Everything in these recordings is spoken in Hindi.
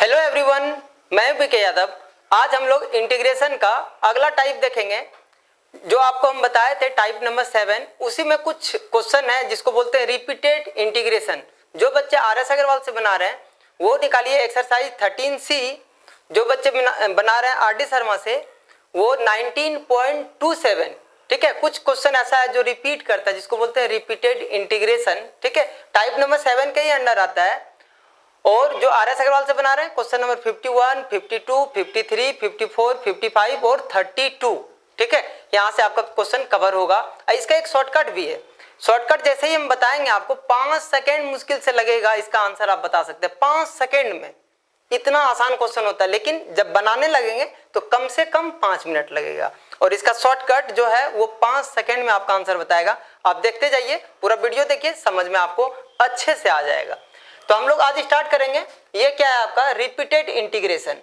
हेलो एवरीवन, मैं बीके यादव। आज हम लोग इंटीग्रेशन का अगला टाइप देखेंगे जो आपको हम बताए थे, टाइप नंबर 7। उसी में कुछ क्वेश्चन है जिसको बोलते हैं रिपीटेड इंटीग्रेशन। जो बच्चे RS अग्रवाल से बना रहे हैं वो निकालिए एक्सरसाइज 13C। जो बच्चे बना रहे हैं RD शर्मा से वो 19.27। ठीक है, कुछ क्वेश्चन ऐसा है जो रिपीट करता है जिसको बोलते हैं रिपीटेड इंटीग्रेशन। ठीक है, टाइप नंबर 7 के ही अंडर आता है। और जो RS अग्रवाल से बना रहे हैं क्वेश्चन नंबर 51, 52, 53, 54, 55 और 32। ठीक है, यहाँ से आपका क्वेश्चन कवर होगा। इसका एक शॉर्टकट भी है। शॉर्टकट जैसे ही हम बताएंगे आपको 5 सेकेंड मुश्किल से लगेगा, इसका आंसर आप बता सकते हैं 5 सेकेंड में। इतना आसान क्वेश्चन होता है, लेकिन जब बनाने लगेंगे तो कम से कम 5 मिनट लगेगा। और इसका शॉर्टकट जो है वो 5 सेकेंड में आपका आंसर बताएगा। आप देखते जाइए, पूरा वीडियो देखिए, समझ में आपको अच्छे से आ जाएगा। तो हम लोग आज स्टार्ट करेंगे। ये क्या है आपका रिपीटेड इंटीग्रेशन।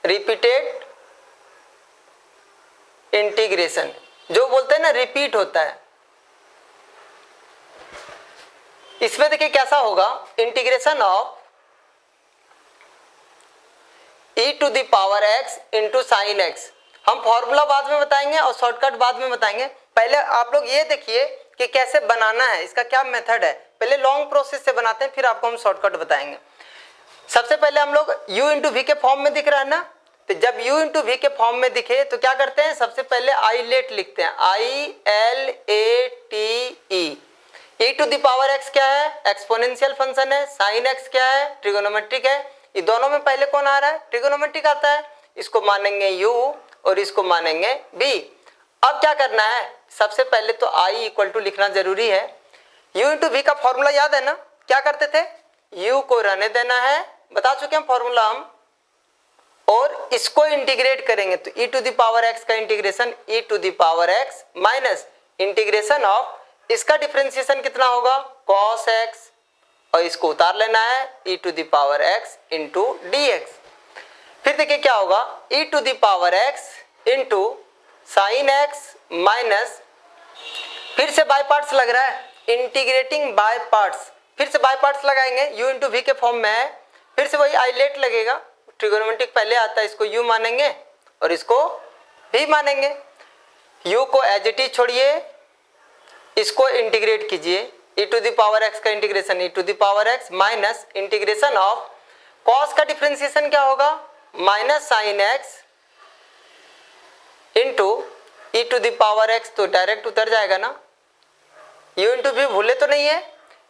रिपीटेड इंटीग्रेशन जो बोलते हैं ना, रिपीट होता है। इसमें देखिए कैसा होगा, integration of e to the power x into sine x. हम फॉर्मूला बाद में बताएंगे और शॉर्टकट बाद में बताएंगे। पहले आप लोग ये देखिए कि कैसे बनाना है, इसका क्या मेथड है। पहले लॉन्ग प्रोसेस से बनाते हैं, फिर आपको हम शॉर्टकट बताएंगे। सबसे पहले हम लोग u इंटू वी के फॉर्म में दिख रहा है ना, तो जब u इंटू वी के फॉर्म में दिखे तो क्या करते हैं, सबसे पहले आइलेट लिखते हैं, ILATE। e to the power x क्या है, एक्सपोनेंशियल फंक्शन है। साइन x क्या है, ट्रिगोनोमेट्रिक है। ये दोनों में पहले कौन आ रहा है, ट्रिगोनोमेट्रिक आता है। इसको मानेंगे u और इसको मानेंगे v। अब क्या करना है, सबसे पहले तो i इक्वल टू लिखना जरूरी है। u इंटू वी का फॉर्मूला याद है ना, क्या करते थे, u को रहने देना है, बता चुके हैं फॉर्मूला हम, और इसको इंटीग्रेट करेंगे तो e to the power x का integration e to the power x minus integration of इसका डिफरेंशिएशन कितना होगा, cos x, और इसको उतार लेना है e to the power x into dx। फिर देखिए क्या होगा, e to the power x into sine x minus, फिर से बाय पार्ट्स लग रहा है, इंटीग्रेटिंग बाय पार्ट्स। फिर से बाय पार्ट्स लगाएंगे, u इंटू वी के फॉर्म में है। फिर से वही आइलेट लगेगा, ट्रिगोनोमेट्रिक पहले आता है, इसको u मानेंगे और इसको v मानेंगे। u को एज इट इज छोड़िए, इसको इंटीग्रेट कीजिए, e to the power x का integration e to the power x minus integration of cos का डिफरेंशिएशन क्या होगा, minus sine x into e to the power x, तो डायरेक्ट उतर जाएगा ना। u इंटू वी भूले तो नहीं है,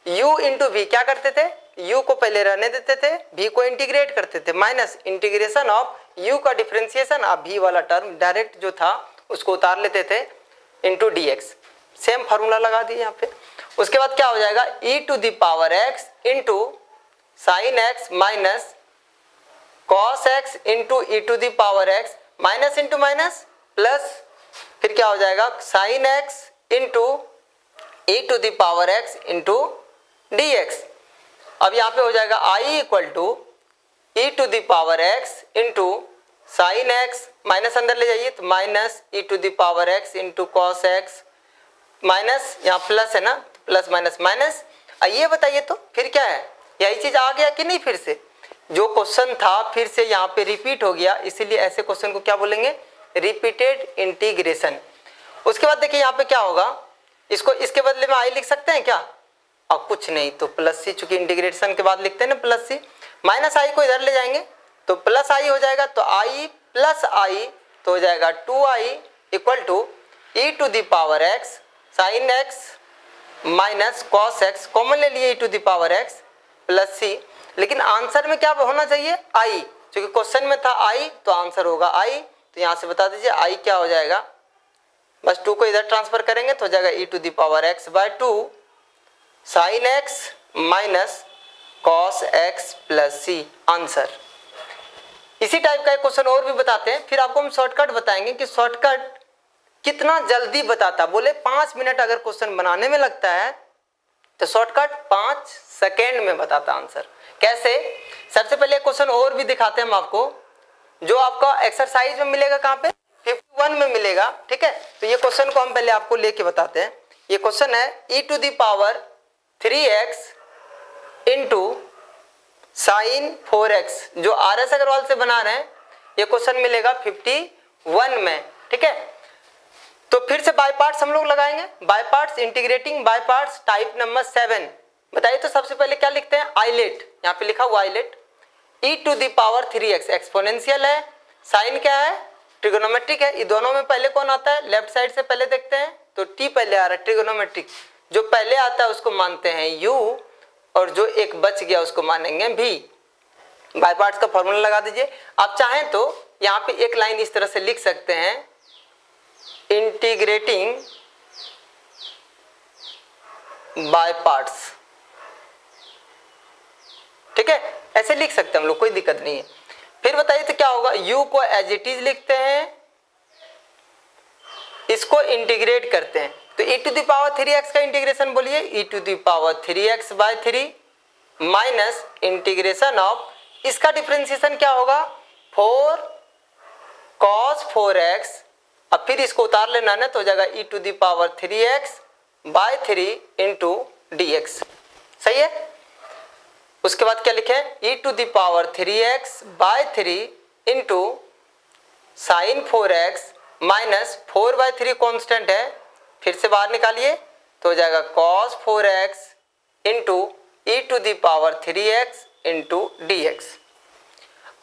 u इंटू वी क्या करते थे, u को पहले रहने देते थे, v को इंटीग्रेट करते थे, माइनस इंटीग्रेशन ऑफ u का डिफरेंशिएशन, आप v वाला टर्म डायरेक्ट जो था उसको उतार लेते थे, इंटू dx। सेम फार्मूला लगा दिए यहाँ पे। उसके बाद क्या हो जाएगा, e to the power x into sine x minus cos x into e to the power x, minus into minus plus, फिर क्या हो जाएगा, sine x into e to the power x into dx। अब यहाँ पे हो जाएगा i equal to e to the power x into sine x, minus अंदर ले जाइए तो minus e to the power x into cos x, minus यहाँ प्लस है ना, प्लस माइनस माइनस। ये बताइए तो फिर क्या है, यही चीज आ गया कि नहीं। फिर से जो क्वेश्चन था फिर से यहाँ पे रिपीट हो गया, इसीलिए ऐसे क्वेश्चन को क्या बोलेंगे, रिपीटेड इंटीग्रेशन। उसके बाद देखिए यहाँ पे क्या होगा, इसको इसके बदले में i लिख सकते हैं क्या, अब कुछ नहीं तो प्लस सी, चूंकि इंटीग्रेशन के बाद लिखते हैं ना प्लस सी, माइनस i को इधर ले जाएंगे तो प्लस i हो जाएगा, तो i प्लस i तो हो जाएगा 2i equal to e to the power x sine x minus cos x, common ले लिए e to the power x plus c। लेकिन आंसर में क्या होना चाहिए, i, क्योंकि क्वेश्चन में था i तो आंसर होगा i। तो यहाँ से बता दीजिए i क्या हो जाएगा, बस 2 को इधर ट्रांसफर करेंगे तो हो जाएगा e to the power x by 2 sine x minus cos x plus c, answer. इसी टाइप का एक क्वेश्चन और भी बताते हैं, फिर आपको हम शॉर्टकट बताएंगे कि शॉर्टकट कितना जल्दी बताता। बोले 5 मिनट अगर क्वेश्चन बनाने में लगता है तो शॉर्टकट 5 सेकेंड में बताता आंसर। कैसे, सबसे पहले क्वेश्चन और भी दिखाते हैं हम आपको, जो आपका एक्सरसाइज में मिलेगा, कहाँ पे, 51 में मिलेगा। ठीक है, तो ये क्वेश्चन को हम पहले आपको लेके बताते हैं। ये क्वेश्चन है e to the power 3x into sine 4x, जो RS अग्रवाल से बना रहे हैं, ये क्वेश्चन मिलेगा 51 में। ठीक है, तो फिर से बाय पार्ट्स हम लोग लगाएंगे, by parts, integrating by parts, type number 7। बताइए तो सबसे पहले क्या लिखते हैं, आइलेट, यहाँ पे लिखा हुआ ILATE, e to the power 3x exponential है, साइन क्या है, ट्रिगोनोमेट्रिक है। ये दोनों में पहले कौन आता है, लेफ्ट साइड से पहले देखते हैं, तो t पहले आ रहा है, ट्रिगोनोमेट्रिक, जो पहले आता है उसको मानते हैं u, और जो एक बच गया उसको मानेंगे v। बाय पार्ट्स का फॉर्मूला लगा दीजिए। आप चाहें तो यहाँ पे एक लाइन इस तरह से लिख सकते हैं, इंटीग्रेटिंग बाय पार्ट्स। ठीक है, ऐसे लिख सकते हैं हम लोग, कोई दिक्कत नहीं है। फिर बताइए तो क्या होगा, u को एज इट इज लिखते हैं, इसको इंटीग्रेट करते हैं, तो e to the power 3x का इंटीग्रेशन बोलिए, e to the power 3x by 3 minus integration of, इसका डिफरेंशिएशन क्या होगा, 4 cos 4x, अब फिर इसको उतार लेना ना, तो हो जाएगा e to the power 3x by 3 into dx। सही है। उसके बाद क्या लिखे, e to the power 3x by 3 into sine 4x minus 4 by 3 constant है, फिर से बाहर निकालिए तो हो जाएगा cos 4x into e to the power 3x into dx।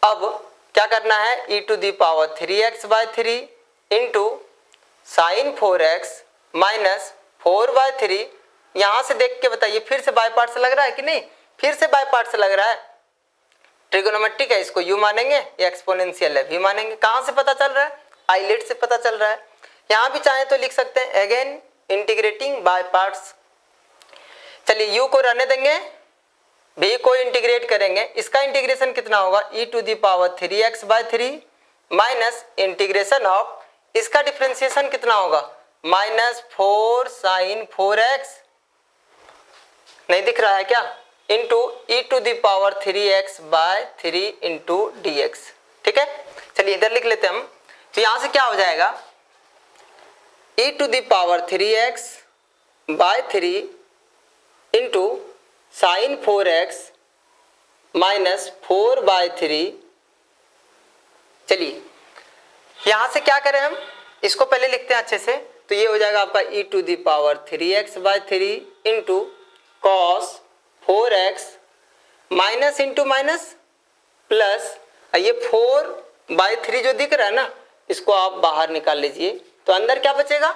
अब क्या करना है, e to the power 3x by 3 into sine 4x minus 4 by 3, यहां से देख के बताइए फिर से बाय पार्ट से लग रहा है कि नहीं, फिर से बाय पार्ट से लग रहा है, ट्रिगोनोमेट्रिक है, इसको u मानेंगे, ये एक्सपोनेंशियल है v मानेंगे। कहां से पता चल रहा है, आइलेट से पता चल रहा है। यहां भी चाहे तो लिख सकते हैं अगेन इंटीग्रेटिंग बाय पार्ट्स। चलिए u को रहने देंगे, v को इंटीग्रेट करेंगे, इसका इंटीग्रेशन कितना होगा, e to the power 3x by 3 minus integration of, इसका डिफरेंशिएशन कितना होगा, माइनस 4 साइन 4x, नहीं दिख रहा है क्या, into e to the power 3x by 3 into dx। ठीक है, चलिए इधर लिख लेते हैं हम, तो यहां से क्या हो जाएगा, e to the power 3x by 3 into sine 4x minus 4 by 3। चलिए यहां से क्या करें हम, इसको पहले लिखते हैं अच्छे से, तो ये हो जाएगा आपका e to the power 3x by 3 into cos 4x minus into minus plus, ये 4 बाय 3 जो दिख रहा है ना, इसको आप बाहर निकाल लीजिए, तो अंदर क्या बचेगा,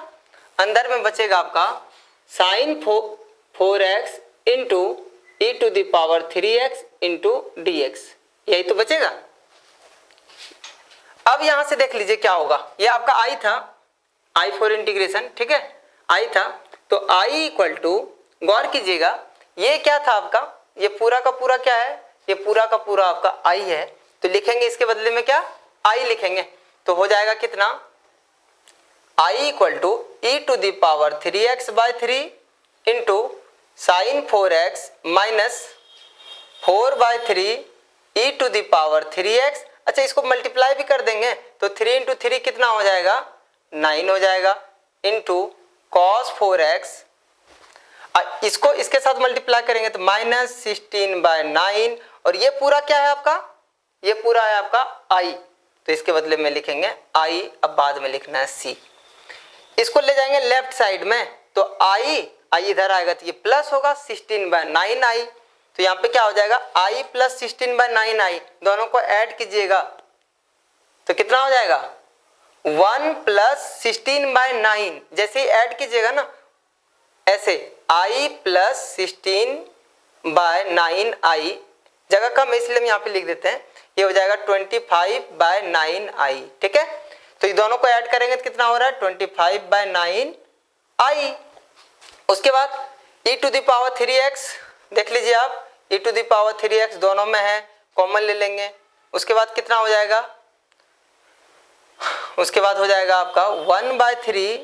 अंदर में बचेगा आपका sine 4x into e to the power 3x into dx, यही तो बचेगा। अब यहां से देख लीजिए क्या होगा, ये आपका i था, i फॉर इंटीग्रेशन, ठीक है, i था, तो i इक्वल टू, गौर कीजिएगा, ये क्या था आपका, ये पूरा का पूरा क्या है, ये पूरा का पूरा आपका i है, तो लिखेंगे इसके बदले में क्या, i लिखेंगे, तो हो जाएगा कितना, i equal to e to the power 3x by 3 into sine 4x minus 4 by 3 e to the power 3x। अच्छा, इसको मल्टीप्लाई भी कर देंगे, तो 3 इंटू 3 कितना हो जाएगा, 9 हो जाएगा, इंटू कॉस 4x, इसको इसके साथ मल्टीप्लाई करेंगे तो माइनस 16 बाय 9, और ये पूरा क्या है आपका, ये पूरा है आपका i, तो इसके बदले में लिखेंगे i, अब बाद में लिखना है c। इसको ले जाएंगे लेफ्ट साइड में, तो i इधर आएगा तो ये प्लस होगा 16 बाय 9i, तो यहाँ पे क्या हो जाएगा, i प्लस 16 बाय 9i, दोनों को ऐड कीजिएगा तो कितना हो जाएगा, 1 प्लस 16 बाय 9, जैसे ही ऐड कीजिएगा ना ऐसे, i प्लस 16 बाय 9i, जगह कम है इसलिए हम यहाँ पे लिख देते हैं, ये हो जाएगा 25 बाय 9i। ठीक है, तो ये दोनों को ऐड करेंगे तो कितना हो रहा है, 25 बाय 9i। उसके बाद e to the power 3x देख लीजिए आप, e to the power 3x दोनों में है, कॉमन ले लेंगे, उसके बाद कितना हो जाएगा, उसके बाद हो जाएगा आपका 1 बाय 3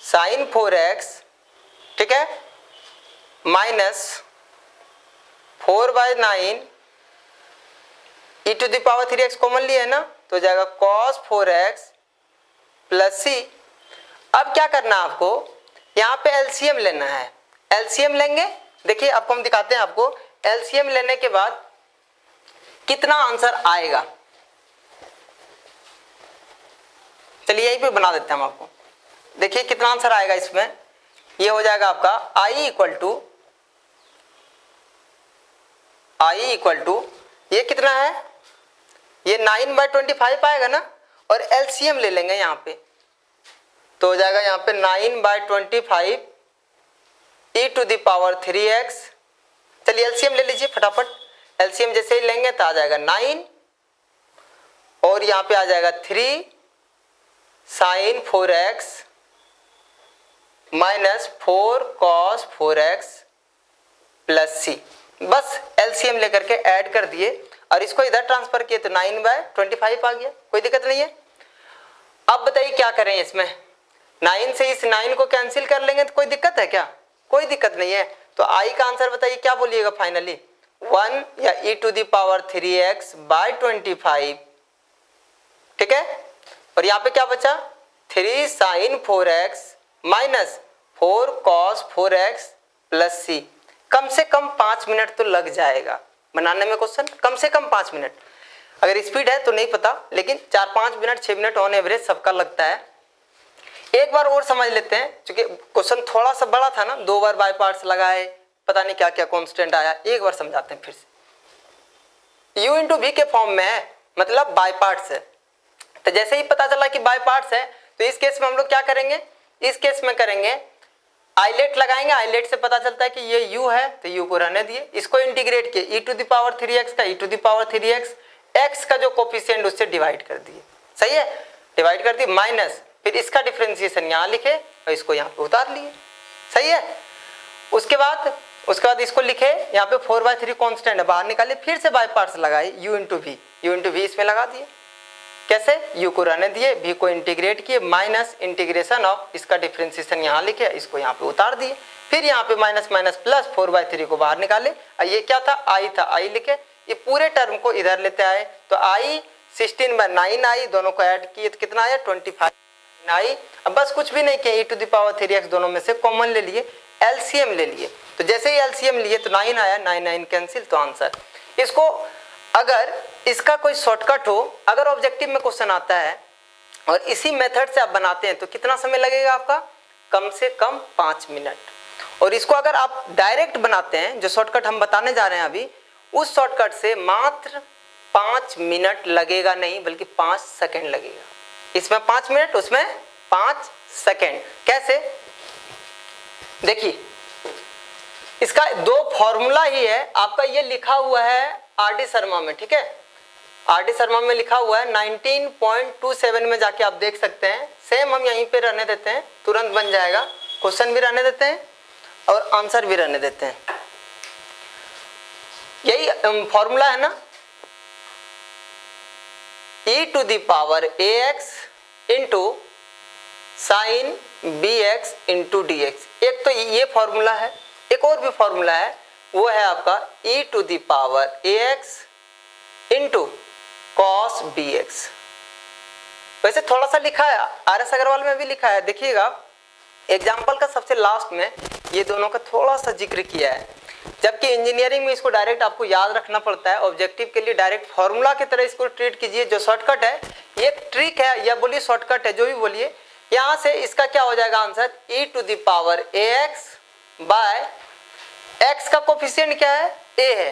साइन 4x, ठीक है, minus 4 by 9 e to the power 3x common लिया है ना, तो हो जाएगा cos 4x प्लस c। अब क्या करना है आपको, यहाँ पे एलसीएम लेना है, एलसीएम लेंगे, देखिए आपको हम दिखाते हैं आपको, एलसीएम लेने के बाद कितना आंसर आएगा, चलिए यहीं पे बना देते हैं हम आपको। देखिए कितना आंसर आएगा इसमें, ये हो जाएगा आपका आई इक्वल टू ये कितना है, ये 9/25 आएगा ना, और एलसीएम ले लेंगे यहाँ पे, तो हो जाएगा यहाँ पे 9/25 e⁻3x। चलिए एलसीएम ले लीजिए फटाफट, एलसीएम जैसे ही लेंगे तो आ जाएगा 9 और यहाँ पे आ जाएगा 3 sin 4x minus 4 cos 4x plus c। बस एलसीएम लेकर के ऐड कर दिए और इसको इधर ट्रांसफर किए तो 9/25 आ गया, कोई दिक्कत नहीं है। अब बताइए क्या करें इसमें, 9 से इस 9 को कैंसिल कर लेंगे तो कोई दिक्कत है क्या, कोई दिक्कत नहीं है। तो आई का आंसर बताइए क्या बोलिएगा फाइनली, 1 या e⁻3x/25, ठीक है। और यहाँ पे क्या बचा, 3 sin 4x minus 4 cos 4x plus c। कम से कम 5 मिनट तो लग जाएगा बनाने में क्वेश्चन, कम से कम 5 मिनट। अगर स्पीड है तो नहीं पता, लेकिन 4-5 मिनट 6 मिनट ऑन एवरेज सबका लगता है। एक बार और समझ लेते हैं, क्योंकि क्वेश्चन थोड़ा सा बड़ा था ना, 2 बार बाय पार्ट्स लगाए, पता नहीं क्या क्या कांस्टेंट आया, एक बार समझाते हैं फिर से। u इंटू वी के फॉर्म में है, मतलब बाय पार्ट्स है। तो जैसे ही पता चला कि बाय पार्ट्स है तो इस केस में हम लोग क्या करेंगे, इस केस में करेंगे आइलेट लगाएंगे। आइलेट से पता चलता है कि ये u है तो u को रहने दिए, इसको इंटीग्रेट किए e⁻3x का e⁻3x, x का जो कोफिशिएंट उससे डिवाइड कर दिए, सही है, डिवाइड कर दिए, माइनस फिर इसका डिफरेंशिएशन यहाँ लिखे और इसको यहाँ पे उतार लिए, सही है। उसके बाद इसको लिखे, यहाँ पे 4/3 कांस्टेंट है, बाहर निकाले, फिर से बाय पार्ट्स लगाए, u इंटू वी इसमें लगा दिए। कैसे, u को रहने दिए, v को इंटीग्रेट किए, माइनस इंटीग्रेशन ऑफ इसका डिफरेंशिएशन यहाँ लिखे, इसको यहाँ पे उतार दिए, फिर यहाँ पे माइनस माइनस प्लस 4/3 को बाहर निकाले, और ये क्या था, i था, i लिखे, ये पूरे टर्म को इधर लेते आए तो i 16/9 आई, दोनों को ऐड किए तो कितना आया 25 आई। अब बस कुछ भी नहीं किया, e⁻3x दोनों में से कॉमन ले लिए, एलसीएम ले लिए, तो जैसे ही एलसीएम लिए तो 9 आया, 9 कैंसिल, तो आंसर। इसको अगर इसका कोई शॉर्टकट हो, अगर ऑब्जेक्टिव में क्वेश्चन आता है और इसी मेथड से आप बनाते हैं तो कितना समय लगेगा आपका, कम से कम 5 मिनट। और इसको अगर आप डायरेक्ट बनाते हैं, जो शॉर्टकट हम बताने जा रहे हैं अभी, उस शॉर्टकट से मात्र 5 मिनट लगेगा नहीं, बल्कि 5 सेकंड लगेगा। इसमें 5 मिनट, उसमें 5 सेकंड। कैसे, देखिए इसका 2 फॉर्मूला ही है, आपका ये लिखा हुआ है आर.डी. शर्मा में, ठीक है, आर.डी. शर्मा में लिखा हुआ है, 19.27 में जाके आप देख सकते हैं। सेम हम यहीं पे रहने देते हैं, तुरंत बन जाएगा, क्वेश्चन भी रहने देते हैं और आंसर भी रहने देते हैं। यही फॉर्मूला है ना, e⁻ax into sine bx into dx। एक तो ये फॉर्मूला है, एक और भी फॉर्मूला है, वो है आपका e⁻ax इंटू cos bx। वैसे थोड़ा सा लिखा है, आर.एस. अग्रवाल में भी लिखा है, देखिएगा एग्जाम्पल का सबसे लास्ट में ये दोनों का थोड़ा सा जिक्र किया है, जबकि इंजीनियरिंग में इसको डायरेक्ट आपको याद रखना पड़ता है। ऑब्जेक्टिव के लिए डायरेक्ट फॉर्मूला की तरह इसको ट्रीट कीजिए, जो शॉर्टकट है, ये ट्रिक है या बोलिए शॉर्टकट है, जो भी बोलिए। यहाँ से इसका क्या हो जाएगा आंसर, e⁻ax बाय x का कोफिशिएंट क्या है, a है,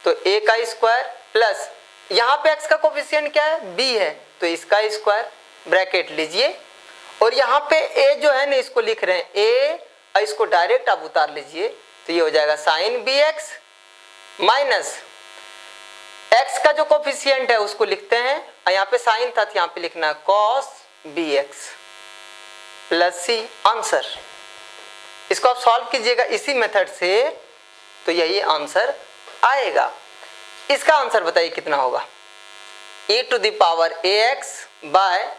तो a का स्क्वायर प्लस यहाँ पे x का कोफिशिएंट क्या है, b है, तो इसका स्क्वायर, ब्रैकेट लीजिए, और यहाँ पे a जो है ना इसको लिख रहे हैं a, और इसको डायरेक्ट आप उतार लीजिए, तो ये हो जाएगा साइन bx माइनस x का जो कोफिशिएंट है उसको लिखते हैं, और यहाँ पे साइन था तो यहाँ पे लिखना है cos bx plus c, answer. इसको आप सॉल्व कीजिएगा इसी मेथड से, तो यही आंसर आएगा। इसका आंसर बताइए कितना होगा, e⁻ax बाय,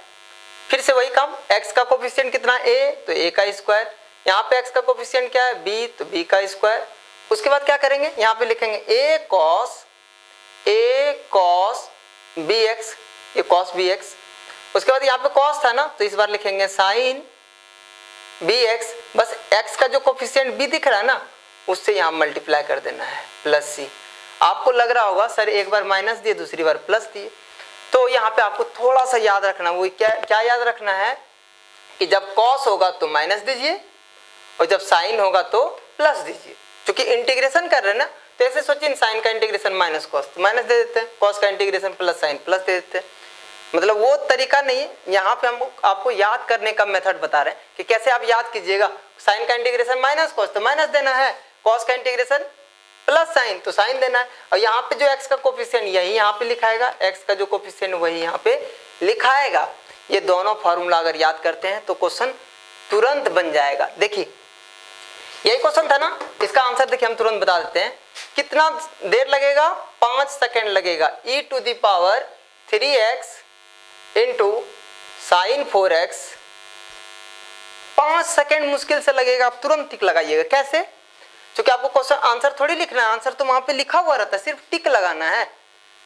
फिर से वही काम, x का कोफिशिएंट कितना a, तो a का स्क्वायर, यहाँ पे x का कोफिशिएंट क्या है b, तो b का स्क्वायर। उसके बाद क्या करेंगे, यहाँ पे लिखेंगे a cos bx, ये cos bx। उसके बाद यहाँ पे cos था ना, तो इस बार लिखेंगे sin bx, बस x का जो कोफिशिएंट b दिख रहा है ना, उससे यहाँ मल्टीप्लाई कर देना है प्लस सी। आपको लग रहा होगा सर एक बार माइनस दिए दूसरी बार प्लस दिए, तो यहाँ पे आपको थोड़ा सा याद रखना, वो क्या याद रखना है कि जब कॉस होगा तो माइनस दीजिए और जब साइन होगा तो प्लस दीजिए। क्योंकि इंटीग्रेशन कर रहे हैं ना, तो ऐसे सोचिए साइन का इंटीग्रेशन माइनस कॉस तो माइनस दे देते हैं, कॉस का इंटीग्रेशन प्लस साइन प्लस दे देते हैं। मतलब वो तरीका नहीं है, यहाँ पे हम आपको याद करने का मेथड बता रहे हैं कि कैसे आप याद कीजिएगा। साइन का इंटीग्रेशन माइनस कॉस तो माइनस देना है, कॉस का इंटीग्रेशन प्लस साइन तो साइन देना है। और यहाँ पे जो x का कोफिशिएंट यही यहाँ पे लिखाएगा, x का जो कोफिशिएंट वही यहाँ पे लिखाएगा। ये दोनों फॉर्मूला अगर याद करते हैं तो क्वेश्चन तुरंत बन जाएगा। देखिए यही क्वेश्चन था ना, इसका आंसर देखिए हम तुरंत बता देते हैं। कितना देर लगेगा? 5 सेकेंड लगेगा। e to the power 3x into sine 4x, 5 second मुश्किल से लगेगा। आप तुरंत टिक लगाइएगा। कैसे? क्योंकि आपको क्वेश्चन आंसर थोड़ी लिखना है, आंसर तो वहां पे लिखा हुआ रहता है, सिर्फ टिक लगाना है।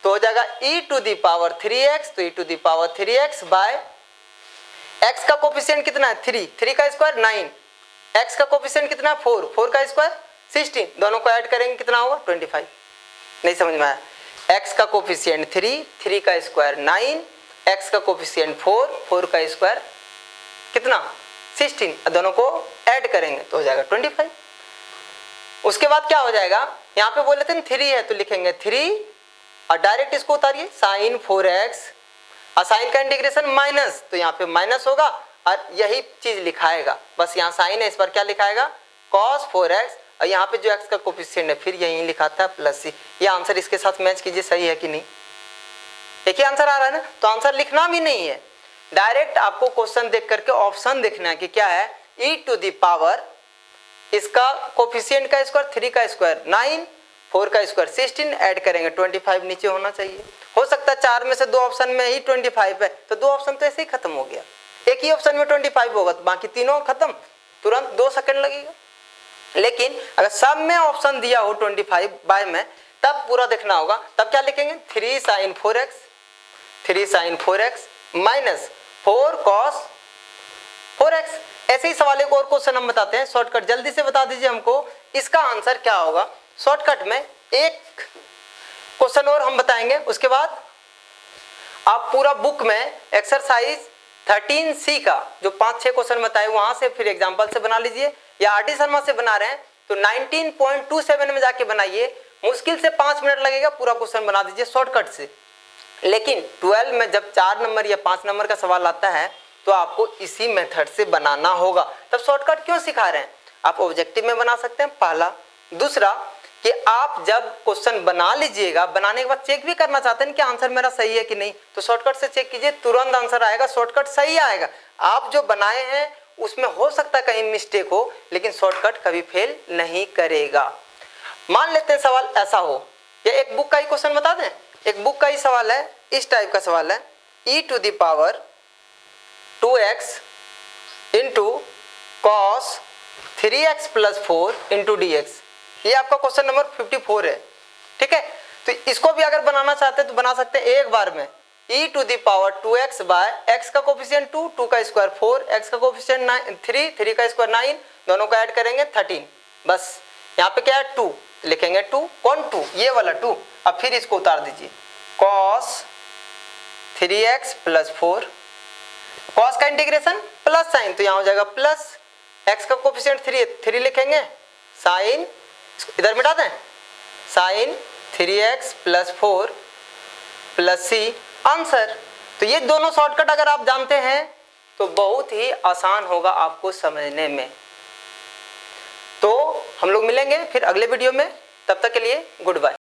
तो हो जाएगा e to the power 3x, तो e to the power 3x by x का कोफिशिएंट कितना है 3, 3 का स्क्वायर 9, x का कोफिशिएंट कितना है 4, 4 का स्क्वायर 16, दोनों को ऐड करेंगे कितना होगा 25। नहीं समझ में आया? x का कोफिशिएंट 3, 3 का स्क्वायर 9, x का कोफिशिएंट 4, 4 का स्क्वायर कितना 16, दोनों को ऐड करेंगे तो हो जाएगा 25। उसके बाद क्या हो जाएगा, यहाँ पे बोले थे 3 है तो लिखेंगे 3 और डायरेक्ट इसको उतारिए साइन 4x और साइन का इंटीग्रेशन माइनस, तो यहाँ पे माइनस होगा और यही चीज लिखाएगा। बस यहाँ साइन है, इस पर क्या लिखाएगा cos 4x और यहाँ पे जो x का कोफिशिएंट है फिर यही लिखाता है प्लस सी। ये आंसर इसके साथ मैच कीजिए, सही है कि नहीं? एक ही आंसर आ रहा है ना, तो आंसर लिखना भी नहीं है, डायरेक्ट आपको क्वेश्चन देख करके ऑप्शन देखना है कि क्या है। e टू दी पावर इसका कोफिशिएंट का स्क्वायर 3 का स्क्वायर 9, 4 का स्क्वायर 16, ऐड करेंगे 25 नीचे होना चाहिए। हो सकता है 4 में से 2 ऑप्शन में ही 25 है, तो 2 ऑप्शन तो ऐसे ही खत्म हो गया। एक ही ऑप्शन में 25 होगा तो बाकी तीनों खत्म, तुरंत 2 सेकंड लगेगा। लेकिन अगर सब में ऑप्शन दिया हो 25 बाय में, तब पूरा देखना होगा। तब क्या लिखेंगे 3 sign 4x, 3 sign 4x minus 4 cos 4x। ऐसे ही सवाल एक और क्वेश्चन हम बताते हैं, शॉर्टकट जल्दी से बता दीजिए हमको इसका आंसर क्या होगा। शॉर्टकट में एक क्वेश्चन और हम बताएंगे, उसके बाद आप पूरा बुक में एक्सरसाइज 13C का जो 5-6 क्वेश्चन बताए वहां से फिर एग्जांपल से बना लीजिए, या आर डी शर्मा से बना रहे हैं तो 19.27 में जाके बनाइए। मुश्किल से 5 मिनट लगेगा, पूरा क्वेश्चन बना दीजिए शॉर्टकट से। लेकिन 12 में जब 4 नंबर या 5 नंबर का सवाल आता है तो आपको इसी मेथड से बनाना होगा। तब शॉर्टकट क्यों सिखा रहे हैं? आप ऑब्जेक्टिव में बना सकते हैं, पहला। दूसरा कि आप जब क्वेश्चन बना लीजिएगा, बनाने के बाद चेक भी करना चाहते हैं कि आंसर मेरा सही है कि नहीं, तो शॉर्टकट से चेक कीजिए, तुरंत आंसर आएगा, शॉर्टकट सही आएगा। आप जो बनाए हैं उसमें हो सकता है कहीं मिस्टेक हो, लेकिन शॉर्टकट कभी फेल नहीं करेगा। मान लेते हैं सवाल ऐसा हो, या एक बुक का ही क्वेश्चन बता दें, एक बुक का ही सवाल है, इस टाइप का सवाल है, e to the power 2x into cos 3x plus 4 into dx। ये आपका क्वेश्चन नंबर 54 है, ठीक है। तो इसको भी अगर बनाना चाहते हैं तो बना सकते हैं एक बार में। e to the power 2x by x का कोफिशिएंट 2, 2 का स्क्वायर 4, x का कोफिशिएंट 3, 3 का स्क्वायर 9, दोनों को ऐड करेंगे 13। बस यहाँ पे क्या है 2, लिखेंगे 2, कौन 2? ये वाला 2। अब फिर इसको उतार दीजिए, cos 3x प्लस 4, कॉस का इंटीग्रेशन प्लस साइन, तो यहाँ हो जाएगा प्लस, x का कोफिशिएंट 3 लिखेंगे, साइन इधर मिटा दें, साइन 3x प्लस 4 प्लस सी, आंसर। तो ये दोनों शॉर्टकट अगर आप जानते हैं तो बहुत ही आसान होगा आपको समझने में। तो हम लोग मिलेंगे फिर अगले वीडियो में, तब तक के लिए गुड बाय।